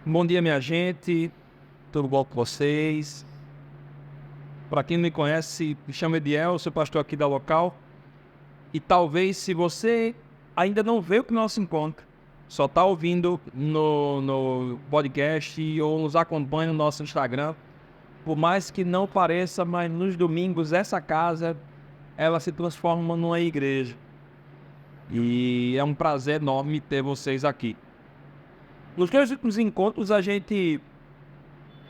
Bom dia, minha gente. Tudo bom com vocês? Para quem não me conhece, me chamo Ediel, sou pastor aqui da local. E talvez, se você ainda não veio para o nosso encontro, só está ouvindo no podcast ou nos acompanha no nosso Instagram, por mais que não pareça, mas nos domingos essa casa, ela se transforma numa igreja. E é um prazer enorme ter vocês aqui. Nos dois últimos encontros a gente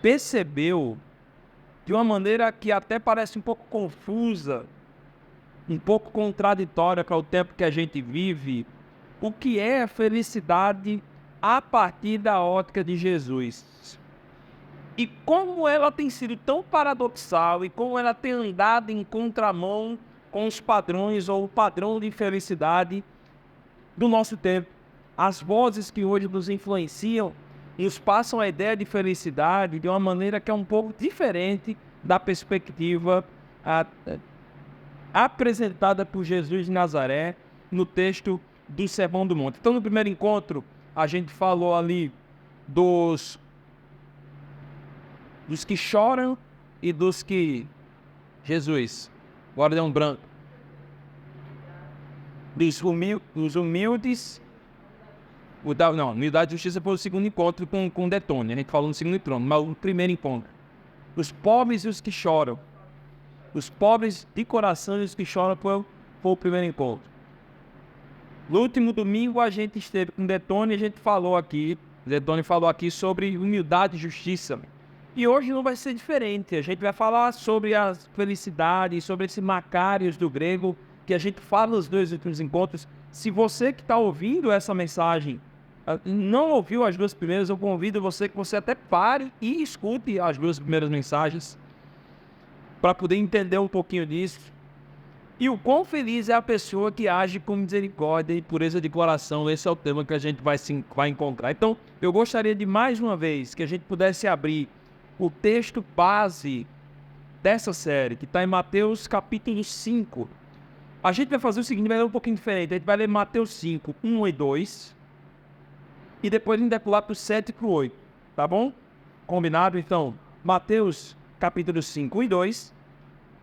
percebeu de uma maneira que até parece um pouco confusa, um pouco contraditória com o tempo que a gente vive, o que é a felicidade a partir da ótica de Jesus. E como ela tem sido tão paradoxal e como ela tem andado em contramão com os padrões ou o padrão de felicidade do nosso tempo. As vozes que hoje nos influenciam nos passam a ideia de felicidade de uma maneira que é um pouco diferente da perspectiva apresentada por Jesus de Nazaré no texto do Sermão do Monte. Então, no primeiro encontro, a gente falou ali dos que choram e dos que... Jesus, agora deu um branco. Dos humildes... Humildade e justiça foi o segundo encontro com Detone. A gente falou no segundo encontro, mas o primeiro encontro. Os pobres e os que choram. Os pobres de coração e os que choram foi o primeiro encontro. No último domingo a gente esteve com Detone e a gente falou aqui. Detone falou aqui sobre humildade e justiça. E hoje não vai ser diferente. A gente vai falar sobre a felicidade, sobre esse Macários do grego, que a gente fala nos dois últimos encontros. Se você que está ouvindo essa mensagem não ouviu as duas primeiras, eu convido você que você até pare e escute as duas primeiras mensagens para poder entender um pouquinho disso. E o quão feliz é a pessoa que age com misericórdia e pureza de coração. Esse é o tema que a gente vai encontrar. Então, eu gostaria de mais uma vez que a gente pudesse abrir o texto base dessa série, que está em Mateus capítulo 5. A gente vai fazer o seguinte, vai ler um pouquinho diferente. A gente vai ler Mateus 5, 1 e 2. E depois a gente vai pular para o 7 e para o 8. Tá bom? Combinado? Então, Mateus capítulo 5, 1 e 2.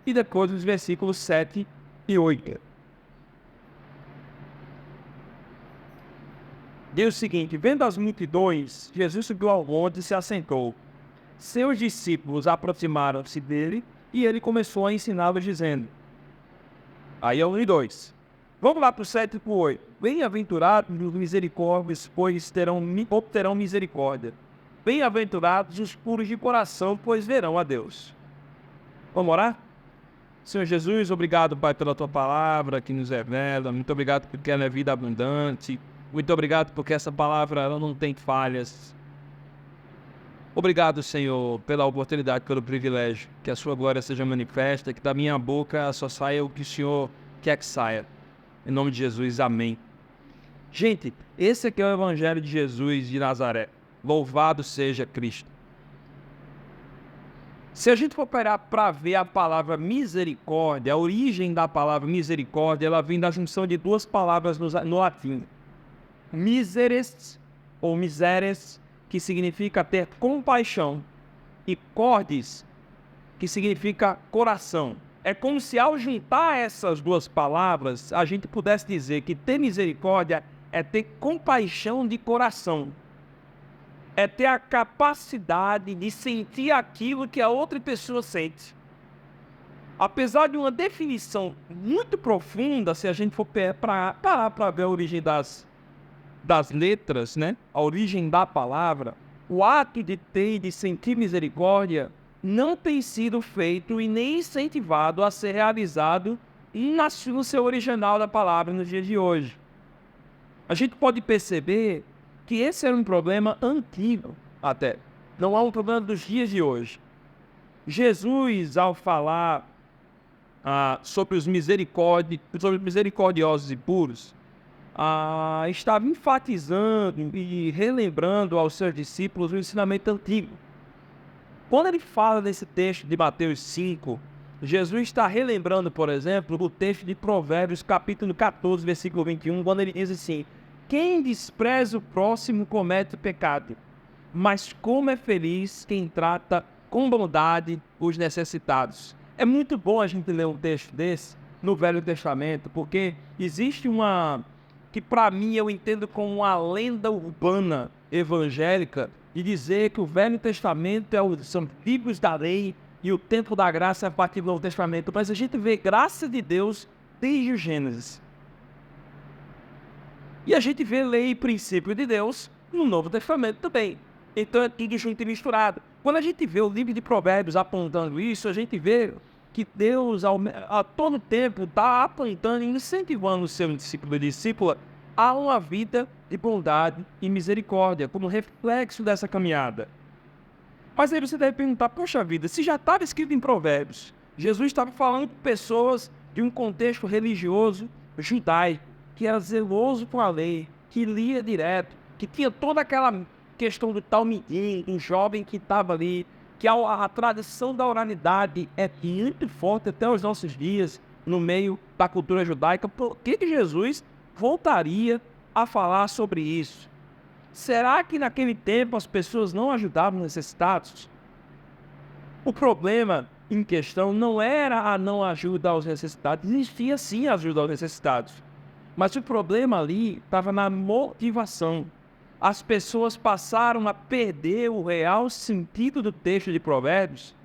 E depois os versículos 7 e 8. Diz o seguinte: vendo as multidões, Jesus subiu ao monte e se assentou. Seus discípulos aproximaram-se dele e ele começou a ensiná-los dizendo... Aí é 1 e 2. Vamos lá para o 7 e para o 8. Bem-aventurados os misericórdios, pois obterão misericórdia. Bem-aventurados os puros de coração, pois verão a Deus. Vamos orar? Senhor Jesus, obrigado, Pai, pela Tua palavra que nos revela. Muito obrigado porque ela é vida abundante. Muito obrigado porque essa palavra ela não tem falhas. Obrigado, Senhor, pela oportunidade, pelo privilégio. Que a Sua glória seja manifesta, que da minha boca só saia o que o Senhor quer que saia. Em nome de Jesus, amém. Gente, esse aqui é o Evangelho de Jesus de Nazaré. Louvado seja Cristo. Se a gente for parar para ver a palavra misericórdia, a origem da palavra misericórdia, ela vem da junção de duas palavras no latim. Miseres, ou miseres, que significa ter compaixão, e cordis, que significa coração. É como se ao juntar essas duas palavras, a gente pudesse dizer que ter misericórdia é ter compaixão de coração. É ter a capacidade de sentir aquilo que a outra pessoa sente. Apesar de uma definição muito profunda, se a gente for parar para ver a origem das letras, né? A origem da palavra, o ato de ter e de sentir misericórdia não tem sido feito e nem incentivado a ser realizado no seu original da palavra nos dias de hoje. A gente pode perceber que esse era um problema antigo até, não é um problema dos dias de hoje. Jesus, ao falar sobre os misericordiosos e puros, estava enfatizando e relembrando aos seus discípulos o ensinamento antigo. Quando ele fala nesse texto de Mateus 5, Jesus está relembrando, por exemplo, o texto de Provérbios, capítulo 14, versículo 21, quando ele diz assim: quem despreza o próximo comete pecado, mas como é feliz quem trata com bondade os necessitados. É muito bom a gente ler um texto desse no Velho Testamento, porque existe uma que para mim eu entendo como uma lenda urbana evangélica de dizer que o Velho Testamento são livros da lei e o tempo da graça é a partir do Novo Testamento, mas a gente vê graça de Deus desde o Gênesis. E a gente vê lei e princípio de Deus no Novo Testamento também. Então é tudo junto e misturado. Quando a gente vê o livro de Provérbios apontando isso, a gente vê que Deus a todo tempo está apontando e incentivando o seu discípulo e discípula a uma vida de bondade e misericórdia, como reflexo dessa caminhada. Mas aí você deve perguntar, poxa vida, se já estava escrito em Provérbios, Jesus estava falando com pessoas de um contexto religioso judaico, que era zeloso com a lei, que lia direto, que tinha toda aquela questão do talmidim, do jovem que estava ali, que a tradição da oralidade é muito forte até os nossos dias, no meio da cultura judaica. Por que Jesus voltaria a falar sobre isso? Será que naquele tempo as pessoas não ajudavam necessitados? O problema em questão não era a não ajuda aos necessitados, existia sim a ajuda aos necessitados. Mas o problema ali estava na motivação. As pessoas passaram a perder o real sentido do texto de Provérbios,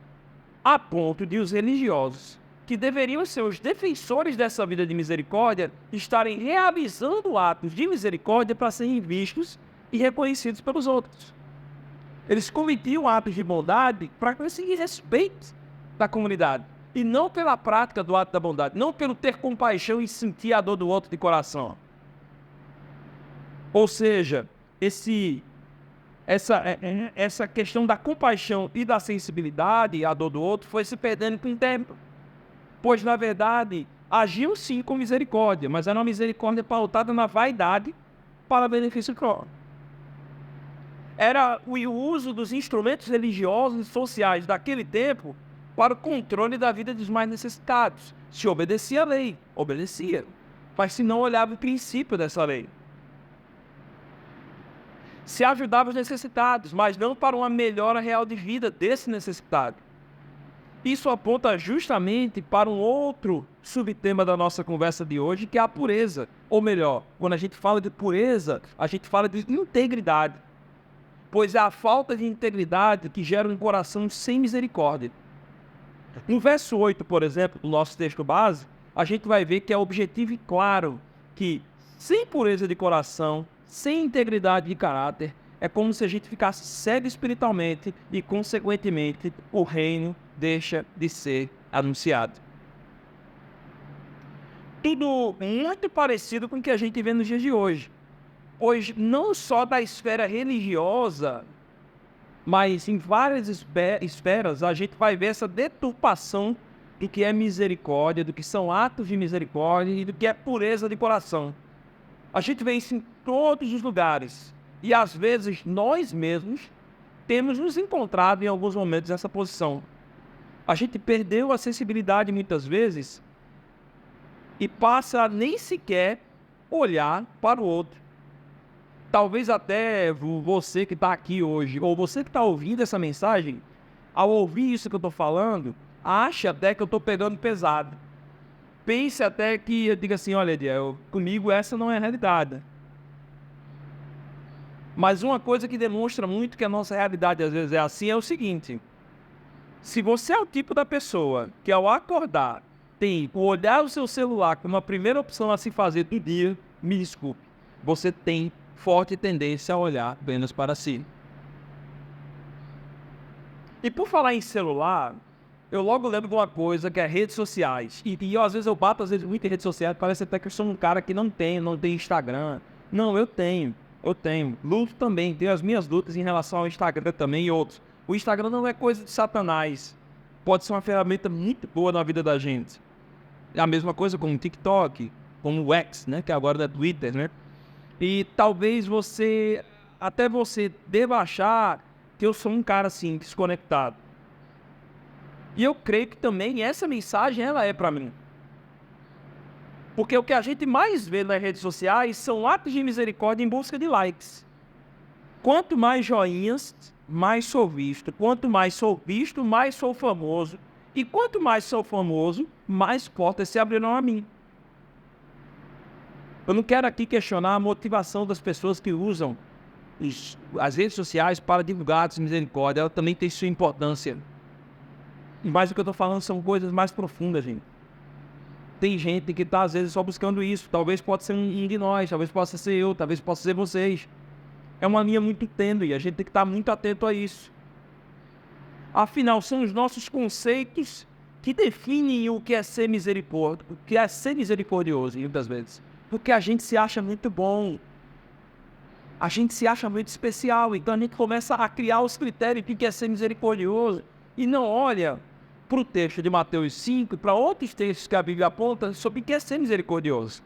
a ponto de os religiosos, que deveriam ser os defensores dessa vida de misericórdia, estarem realizando atos de misericórdia para serem vistos e reconhecidos pelos outros. Eles cometiam atos de bondade para conseguir respeito da comunidade, e não pela prática do ato da bondade, não pelo ter compaixão e sentir a dor do outro de coração. Ou seja, essa questão da compaixão e da sensibilidade à dor do outro foi se perdendo com o tempo. Pois, na verdade, agiam sim com misericórdia, mas era uma misericórdia pautada na vaidade para benefício próprio. Era o uso dos instrumentos religiosos e sociais daquele tempo para o controle da vida dos mais necessitados. Se obedecia a lei, obedecia, mas se não olhava o princípio dessa lei. Se ajudava os necessitados, mas não para uma melhora real de vida desse necessitado. Isso aponta justamente para um outro subtema da nossa conversa de hoje, que é a pureza. Ou melhor, quando a gente fala de pureza, a gente fala de integridade. Pois é a falta de integridade que gera um coração sem misericórdia. No verso 8, por exemplo, do nosso texto base, a gente vai ver que é objetivo e claro que, sem pureza de coração, sem integridade de caráter, é como se a gente ficasse cego espiritualmente e, consequentemente, o reino deixa de ser anunciado. Tudo muito parecido com o que a gente vê nos dias de hoje. Pois não só da esfera religiosa, mas em várias esferas a gente vai ver essa deturpação do que é misericórdia, do que são atos de misericórdia e do que é pureza de coração. A gente vê isso em todos os lugares. E às vezes nós mesmos temos nos encontrado em alguns momentos nessa posição. A gente perdeu a sensibilidade muitas vezes e passa a nem sequer olhar para o outro. Talvez até você que está aqui hoje, ou você que está ouvindo essa mensagem, ao ouvir isso que eu estou falando, ache até que eu estou pegando pesado. Pense até que eu diga assim, olha, Ediel, comigo essa não é a realidade. Mas uma coisa que demonstra muito que a nossa realidade às vezes é assim é o seguinte: se você é o tipo da pessoa que ao acordar tem o olhar o seu celular como a primeira opção a se fazer do dia, me desculpe, você tem forte tendência a olhar apenas para si. E por falar em celular, eu logo lembro de uma coisa que é redes sociais. E às vezes eu bato muito em redes sociais, parece até que eu sou um cara que não tem Instagram. Não, eu tenho. Luto também, tenho as minhas lutas em relação ao Instagram também e outros. O Instagram não é coisa de Satanás. Pode ser uma ferramenta muito boa na vida da gente. É a mesma coisa como o TikTok, como o X, né, que agora é Twitter, né? E talvez você deva achar que eu sou um cara assim, desconectado. E eu creio que também essa mensagem ela é para mim. Porque o que a gente mais vê nas redes sociais são atos de misericórdia em busca de likes. Quanto mais joinhas, mais sou visto. Quanto mais sou visto, mais sou famoso. E quanto mais sou famoso, mais portas se abrirão a mim. Eu não quero aqui questionar a motivação das pessoas que usam as redes sociais para divulgar atos de misericórdia. Ela também tem sua importância. Mas o que eu estou falando são coisas mais profundas, gente. Tem gente que está, às vezes, só buscando isso. Talvez possa ser um de nós, talvez possa ser eu, talvez possa ser vocês. É uma linha muito tênue, a gente tem que estar muito atento a isso. Afinal, são os nossos conceitos que definem o que é ser misericórdia, o que é ser misericordioso, muitas vezes. Porque a gente se acha muito bom, a gente se acha muito especial, então a gente começa a criar os critérios do que é ser misericordioso e não olha para o texto de Mateus 5 e para outros textos que a Bíblia aponta sobre o que é ser misericordioso.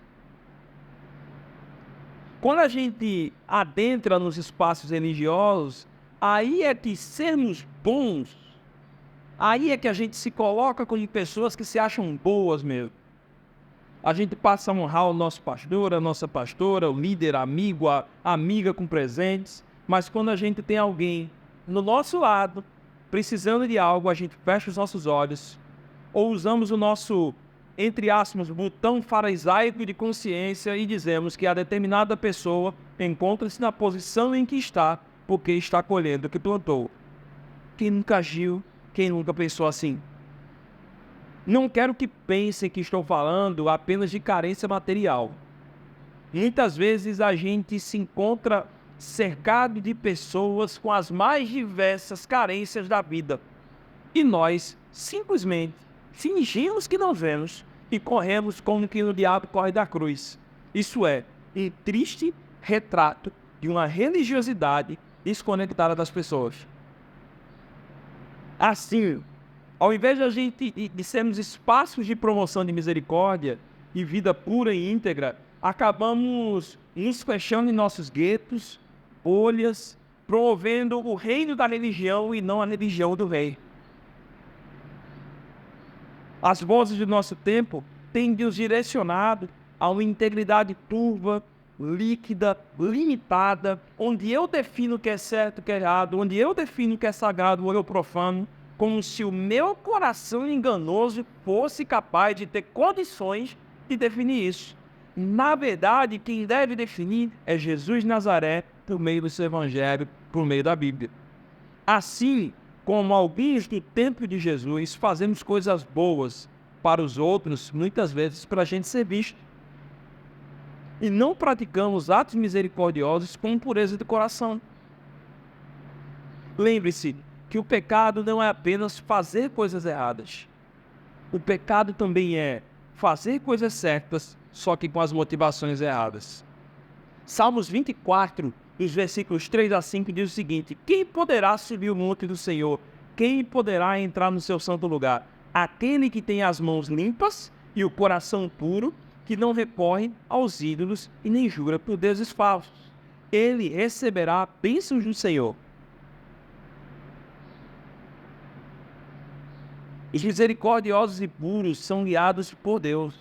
Quando a gente adentra nos espaços religiosos, aí é que sermos bons, aí é que a gente se coloca com pessoas que se acham boas mesmo. A gente passa a honrar o nosso pastor, a nossa pastora, o líder, amigo, a amiga com presentes, mas quando a gente tem alguém no nosso lado, precisando de algo, a gente fecha os nossos olhos, ou usamos o nosso, entre aspas, botão farisaico de consciência e dizemos que a determinada pessoa encontra-se na posição em que está, porque está colhendo o que plantou. Quem nunca agiu, quem nunca pensou assim? Não quero que pensem que estou falando apenas de carência material. Muitas vezes a gente se encontra cercado de pessoas com as mais diversas carências da vida. E nós, simplesmente, fingimos que não vemos e corremos como que o diabo corre da cruz. Isso é um triste retrato de uma religiosidade desconectada das pessoas. Assim, ao invés de a gente de sermos espaços de promoção de misericórdia e vida pura e íntegra, acabamos nos fechando em nossos guetos, bolhas, promovendo o reino da religião e não a religião do rei. As vozes do nosso tempo têm nos direcionado a uma integridade turva, líquida, limitada, onde eu defino o que é certo e o que é errado, onde eu defino o que é sagrado ou eu profano, como se o meu coração enganoso fosse capaz de ter condições de definir isso. Na verdade, quem deve definir é Jesus de Nazaré, por meio do seu evangelho, por meio da Bíblia. Assim como alguns do tempo de Jesus, fazemos coisas boas para os outros, muitas vezes para a gente ser visto. E não praticamos atos misericordiosos com pureza de coração. Lembre-se que o pecado não é apenas fazer coisas erradas. O pecado também é fazer coisas certas, só que com as motivações erradas. Salmos 24, os versículos 3 a 5 diz o seguinte: quem poderá subir o monte do Senhor? Quem poderá entrar no seu santo lugar? Aquele que tem as mãos limpas e o coração puro, que não recorre aos ídolos e nem jura por deuses falsos. Ele receberá bênçãos do Senhor. Os misericordiosos e puros são guiados por Deus.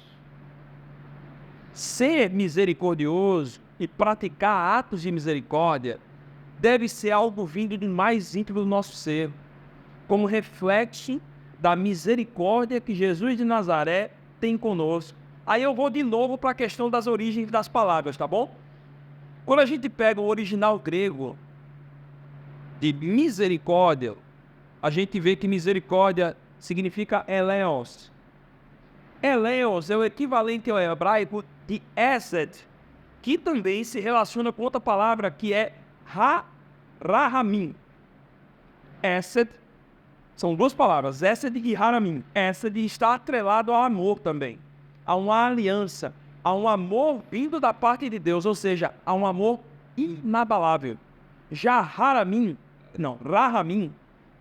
Ser misericordioso e praticar atos de misericórdia deve ser algo vindo do mais íntimo do nosso ser, como reflexo da misericórdia que Jesus de Nazaré tem conosco. Aí eu vou de novo para a questão das origens das palavras, tá bom? Quando a gente pega o original grego de misericórdia, a gente vê que misericórdia significa eleos. Eleos é o equivalente ao hebraico de esed, que também se relaciona com outra palavra que é rahamim. Esed são duas palavras, esed e rahamim. Esed está atrelado ao amor também, a uma aliança, a um amor vindo da parte de Deus, ou seja, a um amor inabalável. Já rahamim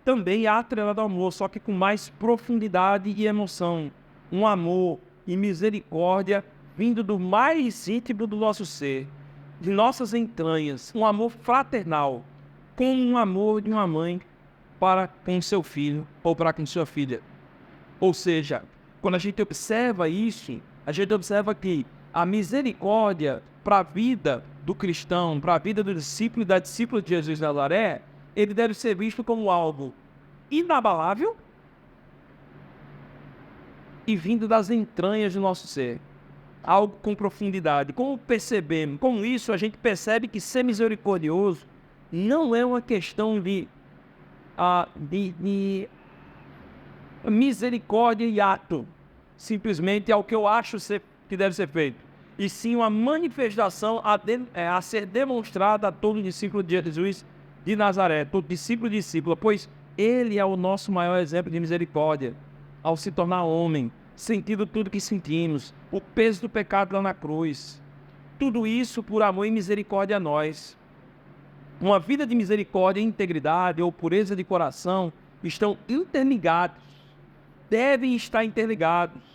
também é atrelado ao amor, só que com mais profundidade e emoção. Um amor e misericórdia vindo do mais íntimo do nosso ser, de nossas entranhas. Um amor fraternal, como um amor de uma mãe para com seu filho ou para com sua filha. Ou seja, quando a gente observa isso, a gente observa que a misericórdia para a vida do cristão, para a vida do discípulo e da discípula de Jesus de Nazaré, ele deve ser visto como algo inabalável e vindo das entranhas do nosso ser. Algo com profundidade. Como percebemos? Com isso, a gente percebe que ser misericordioso não é uma questão de misericórdia e ato. Simplesmente é o que eu acho que deve ser feito. E sim uma manifestação a ser demonstrada a todo discípulo de Jesus de Nazaré, todo discípulo e discípula, pois ele é o nosso maior exemplo de misericórdia, ao se tornar homem, sentindo tudo que sentimos, o peso do pecado lá na cruz. Tudo isso por amor e misericórdia a nós. Uma vida de misericórdia, integridade ou pureza de coração estão interligados, devem estar interligados.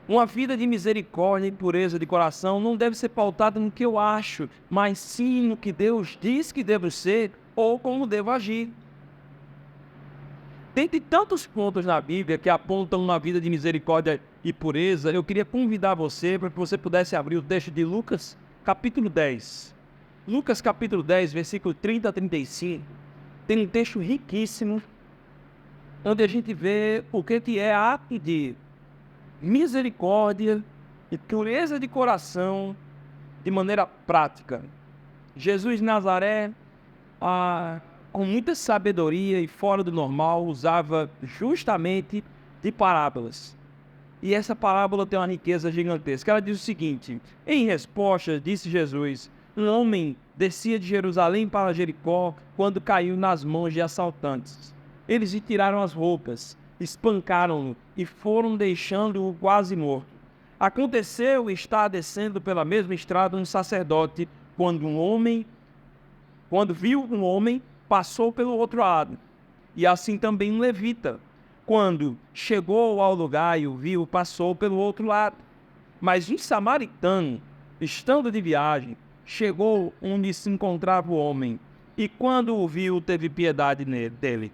Uma vida de misericórdia e pureza de coração não deve ser pautada no que eu acho, mas sim no que Deus diz que devo ser ou como devo agir. Dentre tantos pontos na Bíblia que apontam uma vida de misericórdia e pureza, eu queria convidar você para que você pudesse abrir o texto de Lucas, capítulo 10. Lucas, capítulo 10, versículo 30 a 35, tem um texto riquíssimo, onde a gente vê o que é ato de misericórdia e pureza de coração de maneira prática. Jesus de Nazaré, com muita sabedoria e fora do normal, usava justamente de parábolas. E essa parábola tem uma riqueza gigantesca. Ela diz o seguinte: em resposta, disse Jesus, um homem descia de Jerusalém para Jericó quando caiu nas mãos de assaltantes. Eles lhe tiraram as roupas, espancaram-no e foram deixando-o quase morto. Aconteceu estar descendo pela mesma estrada um sacerdote quando viu um homem, passou pelo outro lado. E assim também um levita, quando chegou ao lugar e o viu, passou pelo outro lado. Mas um samaritano, estando de viagem, chegou onde se encontrava o homem, e quando o viu, teve piedade dele.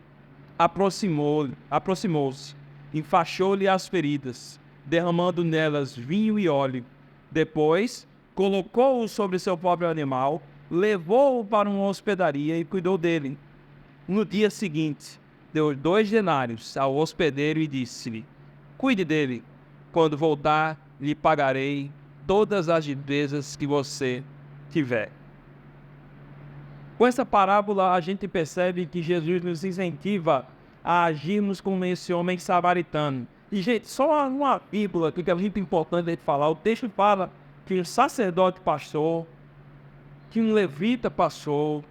Aproximou-se, enfaixou-lhe as feridas, derramando nelas vinho e óleo. Depois, colocou-o sobre seu próprio animal, levou-o para uma hospedaria e cuidou dele. No dia seguinte, deu 2 denários ao hospedeiro e disse-lhe: cuide dele, quando voltar, lhe pagarei todas as despesas que você tiver. Com essa parábola, a gente percebe que Jesus nos incentiva a agirmos como esse homem samaritano. E, gente, só uma vírgula que é muito importante a gente falar. O texto fala que um sacerdote passou, que um levita passou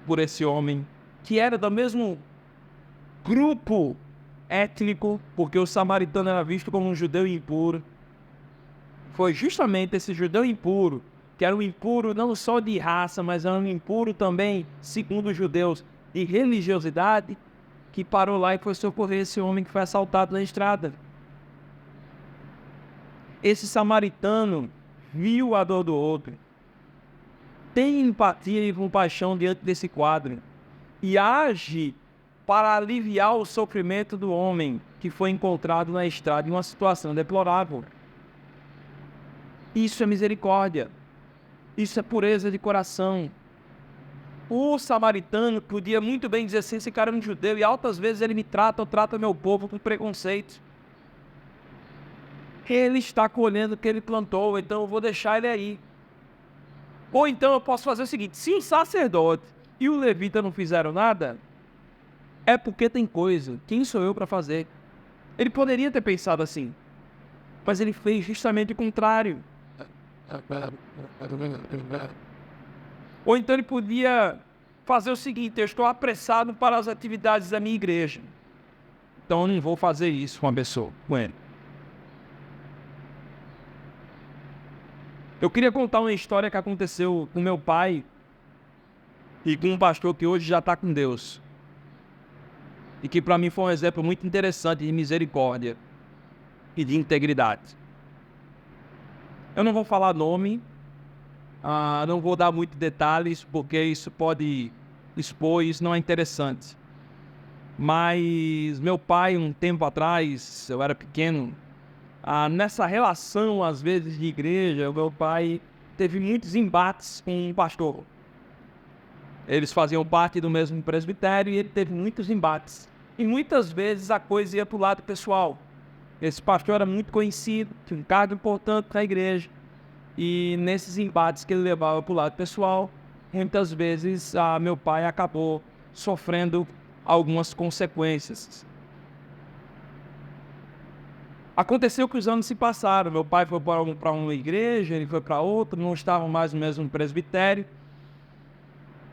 por esse homem, que era do mesmo grupo étnico, porque o samaritano era visto como um judeu impuro. Foi justamente esse judeu impuro, que era um impuro não só de raça, mas era um impuro também, segundo os judeus, de religiosidade, que parou lá e foi socorrer esse homem que foi assaltado na estrada. Esse samaritano viu a dor do outro, tem empatia e compaixão diante desse quadro e age para aliviar o sofrimento do homem que foi encontrado na estrada em uma situação deplorável. Isso é misericórdia. Isso é pureza de coração. O samaritano podia muito bem dizer assim: esse cara é um judeu e altas vezes ele me trata ou trata meu povo com preconceito. Ele está colhendo o que ele plantou, então eu vou deixar ele aí. Ou então eu posso fazer o seguinte: se o sacerdote e o levita não fizeram nada, é porque tem coisa. Quem sou eu para fazer? Ele poderia ter pensado assim, mas ele fez justamente o contrário. Ou então ele podia fazer o seguinte: eu estou apressado para as atividades da minha igreja, então eu não vou fazer isso com a pessoa, com ele. Eu queria contar uma história que aconteceu com meu pai e com um pastor que hoje já está com Deus, e que para mim foi um exemplo muito interessante de misericórdia e de integridade. Eu não vou falar nome, não vou dar muitos detalhes, porque isso pode expor, isso não é interessante. Mas meu pai, um tempo atrás, eu era pequeno, nessa relação, às vezes, de igreja, o meu pai teve muitos embates com um pastor. Eles faziam parte do mesmo presbitério e ele teve muitos embates. E muitas vezes a coisa ia para o lado pessoal. Esse pastor era muito conhecido, tinha um cargo importante na igreja. E nesses embates que ele levava para o lado pessoal, muitas vezes meu pai acabou sofrendo algumas consequências. Aconteceu que os anos se passaram. Meu pai foi para uma igreja, ele foi para outra, não estavam mais no mesmo presbitério.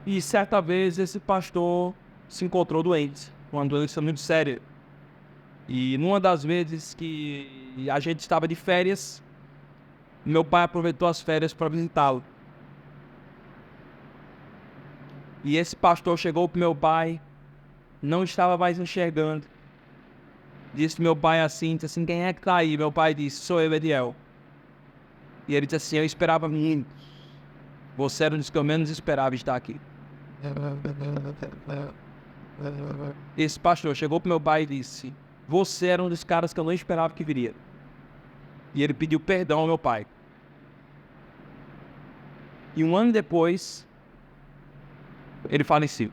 E certa vez esse pastor se encontrou doente, uma doença muito séria. E numa das vezes que a gente estava de férias, meu pai aproveitou as férias para visitá-lo. E esse pastor chegou para meu pai, não estava mais enxergando. Disse meu pai assim, quem é que está aí? Meu pai disse, sou eu, Ediel. E ele disse assim, eu esperava muito. Você era um dos que eu menos esperava estar aqui. Esse pastor chegou para meu pai e disse, você era um dos caras que eu não esperava que viria. E ele pediu perdão ao meu pai. E um ano depois, ele faleceu.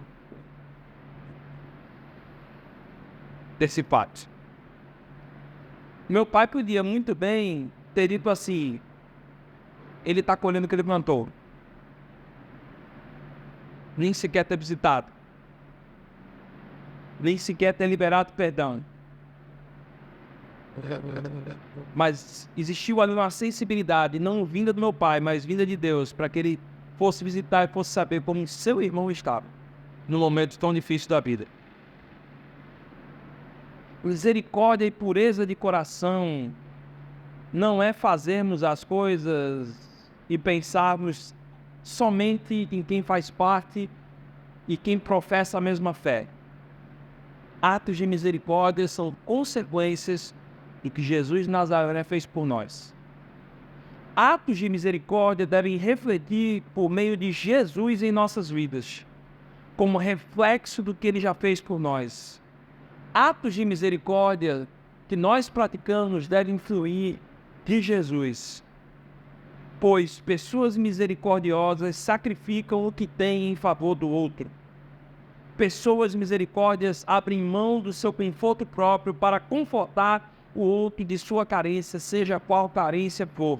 Desse fato. Meu pai podia muito bem ter dito assim, ele está colhendo o que ele plantou. Nem sequer ter visitado. Nem sequer ter liberado perdão. Mas existiu ali uma sensibilidade, não vinda do meu pai, mas vinda de Deus, para que ele fosse visitar e fosse saber como seu irmão estava, no momento tão difícil da vida. Misericórdia e pureza de coração não é fazermos as coisas e pensarmos somente em quem faz parte e quem professa a mesma fé. Atos de misericórdia são consequências do que Jesus de Nazaré fez por nós. Atos de misericórdia devem refletir por meio de Jesus em nossas vidas, como reflexo do que ele já fez por nós. Atos de misericórdia que nós praticamos devem fluir de Jesus, pois pessoas misericordiosas sacrificam o que têm em favor do outro. Pessoas misericórdias abrem mão do seu conforto próprio para confortar o outro de sua carência, seja qual carência for.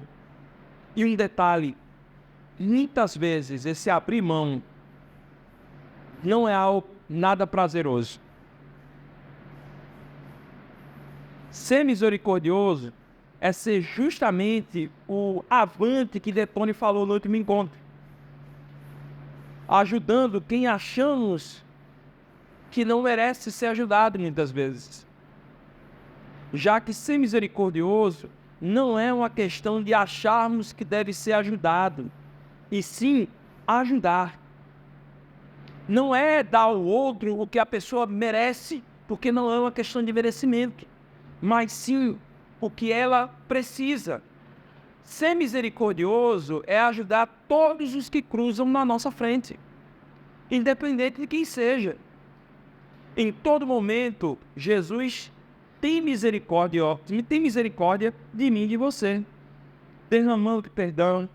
E um detalhe, muitas vezes esse abrir mão não é algo nada prazeroso. Ser misericordioso é ser justamente o avante que Detone falou no último encontro. Ajudando quem achamos que não merece ser ajudado muitas vezes. Já que ser misericordioso não é uma questão de acharmos que deve ser ajudado, e sim ajudar. Não é dar ao outro o que a pessoa merece, porque não é uma questão de merecimento, mas sim o que ela precisa. Ser misericordioso é ajudar todos os que cruzam na nossa frente, independente de quem seja. Em todo momento, Jesus tem misericórdia de mim e de você, derramando perdão,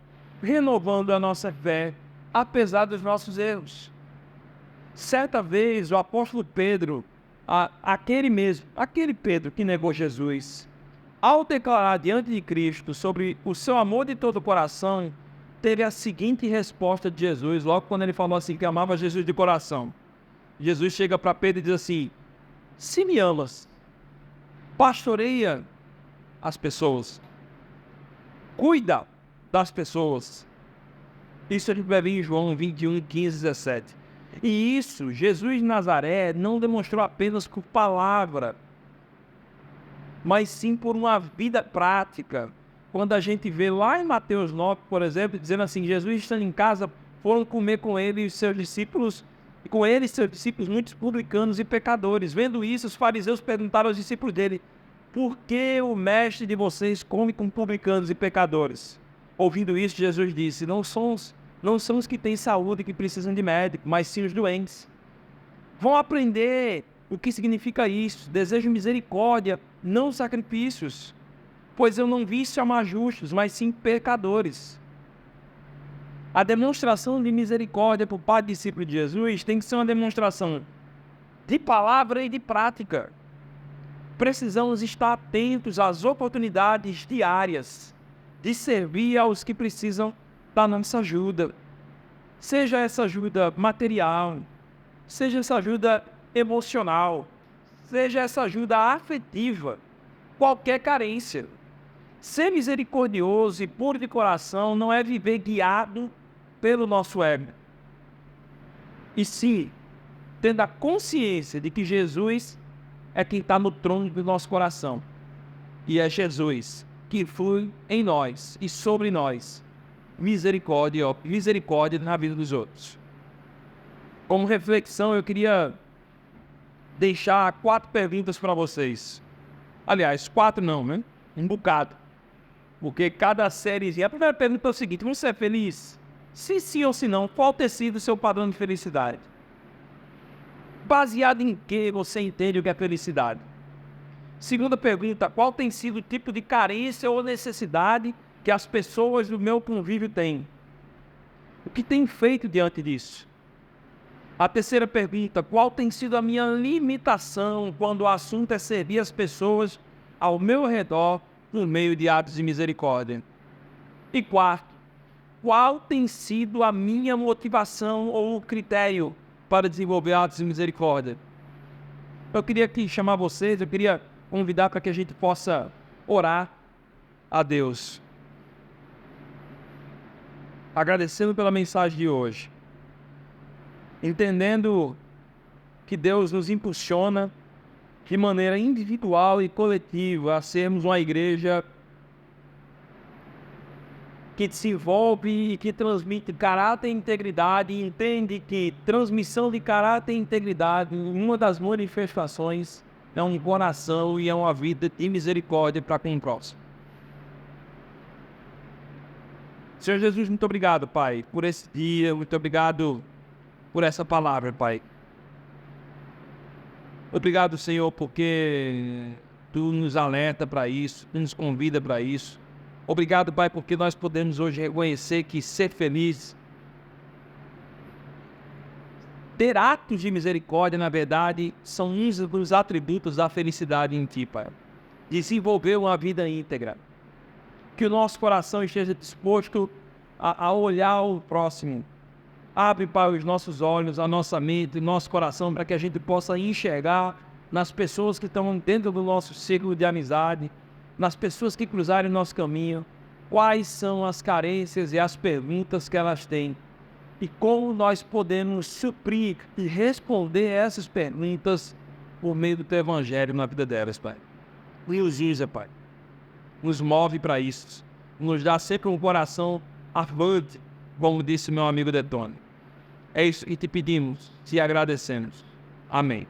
renovando a nossa fé, apesar dos nossos erros. Certa vez, o apóstolo Pedro, aquele Pedro que negou Jesus, ao declarar diante de Cristo sobre o seu amor de todo o coração, teve a seguinte resposta de Jesus, logo quando ele falou assim, que amava Jesus de coração. Jesus chega para Pedro e diz assim, se me amas, pastoreia as pessoas, cuida das pessoas. Isso a gente vai ver em João 21, 15, 17. E isso, Jesus de Nazaré não demonstrou apenas por palavra, mas sim por uma vida prática. Quando a gente vê lá em Mateus 9, por exemplo, dizendo assim, Jesus estando em casa, foram comer com ele e seus discípulos, e com ele e seus discípulos, muitos publicanos e pecadores. Vendo isso, os fariseus perguntaram aos discípulos dele, por que o mestre de vocês come com publicanos e pecadores? Ouvindo isso, Jesus disse, não são os que têm saúde e que precisam de médico, mas sim os doentes. Vão aprender o que significa isso. Desejo misericórdia, não sacrifícios. pois eu não vim chamar justos, mas sim pecadores. A demonstração de misericórdia por parte do discípulo de Jesus tem que ser uma demonstração de palavra e de prática. Precisamos estar atentos às oportunidades diárias de servir aos que precisam da nossa ajuda. Seja essa ajuda material, seja essa ajuda emocional, seja essa ajuda afetiva, qualquer carência. Ser misericordioso e puro de coração não é viver guiado pelo nosso ego, e sim tendo a consciência de que Jesus é quem está no trono do nosso coração, e é Jesus que flui em nós e sobre nós misericórdia na vida dos outros. Como reflexão, eu queria deixar 4 perguntas para vocês. Aliás, 4 não, né? Um bocado. Porque cada sériezinha... A primeira pergunta é o seguinte: você é feliz? Se sim ou se não, qual tem sido o seu padrão de felicidade? Baseado em que você entende o que é felicidade? Segunda pergunta: qual tem sido o tipo de carência ou necessidade que as pessoas do meu convívio têm? O que tem feito diante disso? A terceira pergunta: qual tem sido a minha limitação quando o assunto é servir as pessoas ao meu redor por meio de atos de misericórdia? E quarto: qual tem sido a minha motivação ou critério para desenvolver atos de misericórdia? Eu queria aqui chamar vocês, eu queria convidar para que a gente possa orar a Deus, agradecendo pela mensagem de hoje, entendendo que Deus nos impulsiona de maneira individual e coletiva a sermos uma igreja que se envolve e que transmite caráter e integridade, e entende que transmissão de caráter e integridade, uma das manifestações, é um coração e é uma vida de misericórdia para com o próximo. Senhor Jesus, muito obrigado, Pai, por esse dia, muito obrigado por essa palavra, Pai. Obrigado, Senhor, porque Tu nos alerta para isso, Tu nos convida para isso. Obrigado, Pai, porque nós podemos hoje reconhecer que ser feliz, ter atos de misericórdia, na verdade, são uns dos atributos da felicidade em Ti, Pai. Desenvolver uma vida íntegra. Que o nosso coração esteja disposto a olhar o próximo. Abre, Pai, os nossos olhos, a nossa mente, o nosso coração, para que a gente possa enxergar nas pessoas que estão dentro do nosso círculo de amizade, nas pessoas que cruzarem o nosso caminho, quais são as carências e as perguntas que elas têm, e como nós podemos suprir e responder essas perguntas por meio do Teu Evangelho na vida delas, Pai. Nos usa, Pai. Nos move para isso. Nos dá sempre um coração avante, como disse meu amigo Detone. É isso que te pedimos, te agradecemos. Amém.